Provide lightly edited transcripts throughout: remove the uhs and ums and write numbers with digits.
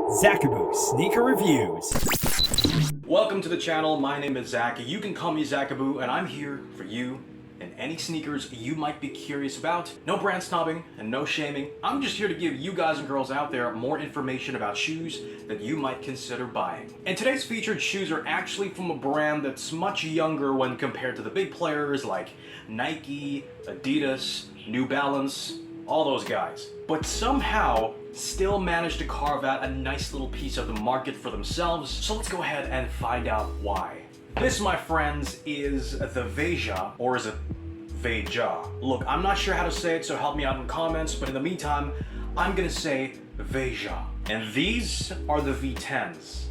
Zachaboo Sneaker Reviews. Welcome to the channel. My name is Zach. You can call me Zachaboo, and I'm here for you and any sneakers you might be curious about. No brand snobbing and no shaming. I'm just here to give you guys and girls out there more information about shoes that you might consider buying. And today's featured shoes are actually from a brand that's much younger when compared to the big players like Nike, Adidas, New Balance, all those guys. But somehow still managed to carve out a nice little piece of the market for themselves. So let's go ahead and find out why. This, my friends, is the Veja, or is it Veja? Look, I'm not sure how to say it, so help me out in the comments, but in the meantime, I'm gonna say Veja. And these are the V10s.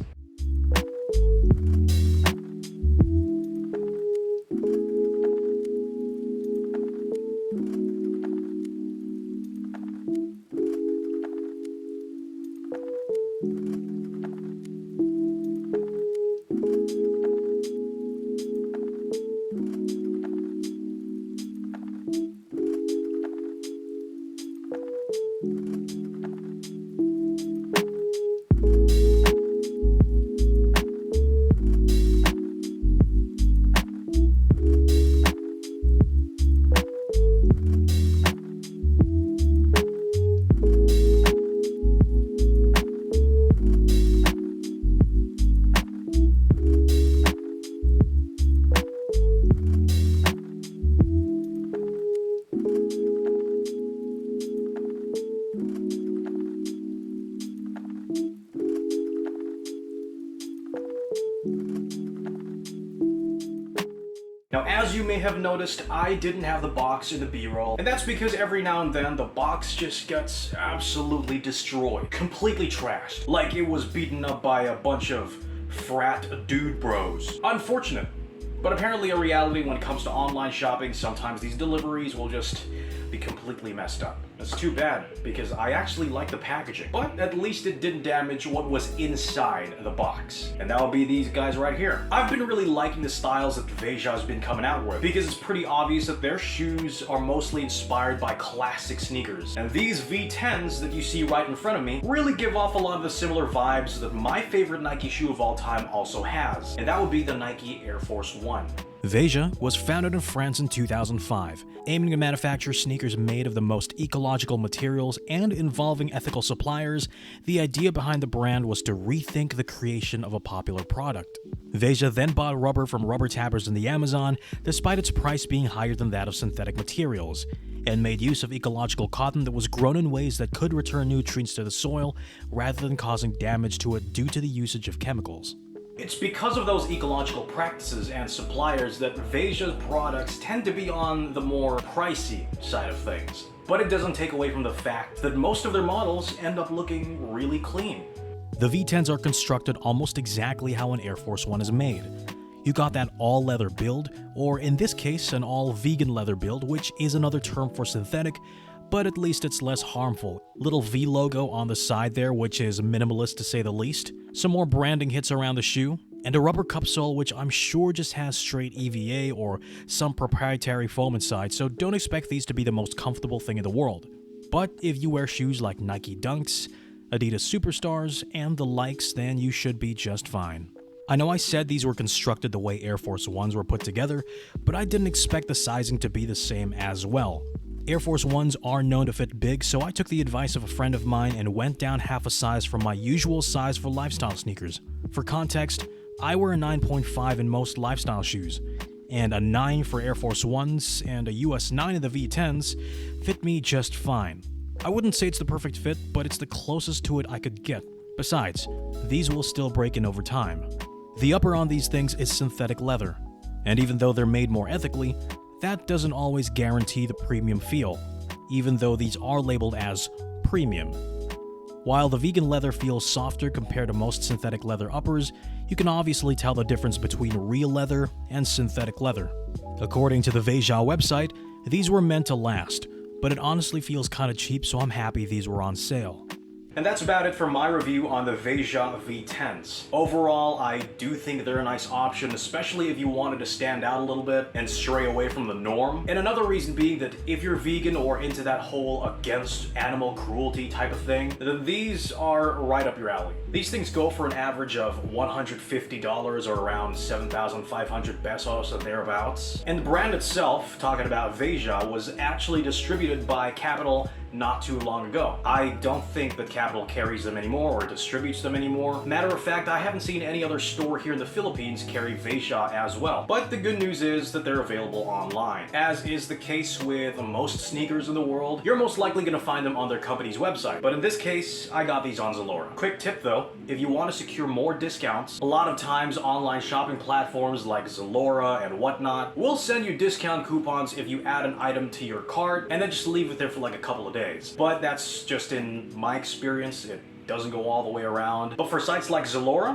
Now, as you may have noticed, I didn't have the box in the B-roll, and that's because every now and then the box just gets absolutely destroyed, completely trashed, like it was beaten up by a bunch of frat dude bros. Unfortunate, but apparently a reality when it comes to online shopping. Sometimes these deliveries will just be completely messed up. It's too bad, because I actually like the packaging, but at least it didn't damage what was inside the box. And that would be these guys right here. I've been really liking the styles that Veja has been coming out with, because it's pretty obvious that their shoes are mostly inspired by classic sneakers. And these V10s that you see right in front of me really give off a lot of the similar vibes that my favorite Nike shoe of all time also has, and that would be the Nike Air Force 1. Veja was founded in France in 2005, aiming to manufacture sneakers made of the most ecological materials and involving ethical suppliers. The idea behind the brand was to rethink the creation of a popular product. Veja then bought rubber from rubber tappers in the Amazon, despite its price being higher than that of synthetic materials, and made use of ecological cotton that was grown in ways that could return nutrients to the soil rather than causing damage to it due to the usage of chemicals. It's because of those ecological practices and suppliers that Veja's products tend to be on the more pricey side of things. But it doesn't take away from the fact that most of their models end up looking really clean. The V10s are constructed almost exactly how an Air Force One is made. You got that all-leather build, or in this case, an all-vegan leather build, which is another term for synthetic, but at least it's less harmful. Little V logo on the side there, which is minimalist to say the least. Some more branding hits around the shoe, and a rubber cup sole which I'm sure just has straight EVA or some proprietary foam inside, so don't expect these to be the most comfortable thing in the world. But if you wear shoes like Nike Dunks, Adidas Superstars, and the likes, then you should be just fine. I know I said these were constructed the way Air Force Ones were put together, but I didn't expect the sizing to be the same as well. Air Force Ones are known to fit big, so I took the advice of a friend of mine and went down half a size from my usual size for lifestyle sneakers. For context, I wear a 9.5 in most lifestyle shoes, and a 9 for Air Force Ones and a US 9 in the V10s fit me just fine. I wouldn't say it's the perfect fit, but it's the closest to it I could get. Besides, these will still break in over time. The upper on these things is synthetic leather, and even though they're made more ethically, that doesn't always guarantee the premium feel, even though these are labeled as premium. While the vegan leather feels softer compared to most synthetic leather uppers, you can obviously tell the difference between real leather and synthetic leather. According to the Veja website, these were meant to last, but it honestly feels kinda cheap, so I'm happy these were on sale. And that's about it for my review on the Veja V10s. Overall, I do think they're a nice option, especially if you wanted to stand out a little bit and stray away from the norm. And another reason being that if you're vegan or into that whole against animal cruelty type of thing, then these are right up your alley. These things go for an average of $150 or around 7,500 pesos or thereabouts. And the brand itself, talking about Veja, was actually distributed by Capital not too long ago. I don't think that Capital carries them anymore or distributes them anymore. Matter of fact, I haven't seen any other store here in the Philippines carry Veja as well. But the good news is that they're available online. As is the case with most sneakers in the world, you're most likely going to find them on their company's website. But in this case, I got these on Zalora. Quick tip though, if you want to secure more discounts, a lot of times online shopping platforms like Zalora and whatnot will send you discount coupons if you add an item to your cart and then just leave it there for like a couple of days. But that's just in my experience. It doesn't go all the way around. But for sites like Zalora,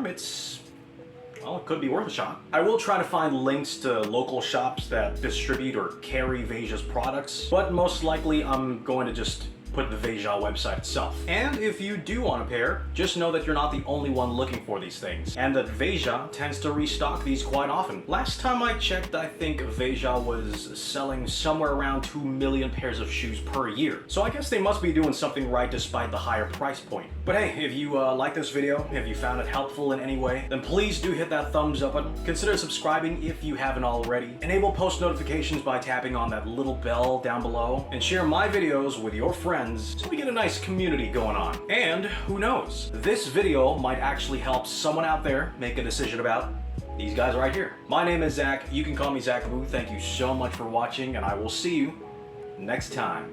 well, it could be worth a shot. I will try to find links to local shops that distribute or carry Veja's products, but most likely I'm going to just put the Veja website itself. And if you do want a pair, just know that you're not the only one looking for these things, and that Veja tends to restock these quite often. Last time I checked, I think Veja was selling somewhere around 2 million pairs of shoes per year. So I guess they must be doing something right despite the higher price point. But hey, if you like this video, if you found it helpful in any way, then please do hit that thumbs up button. Consider subscribing if you haven't already. Enable post notifications by tapping on that little bell down below, and share my videos with your friends so we get a nice community going on. And who knows, this video might actually help someone out there make a decision about these guys right here. My name is Zach. You can call me Zach Boo. Thank you so much for watching, and I will see you next time.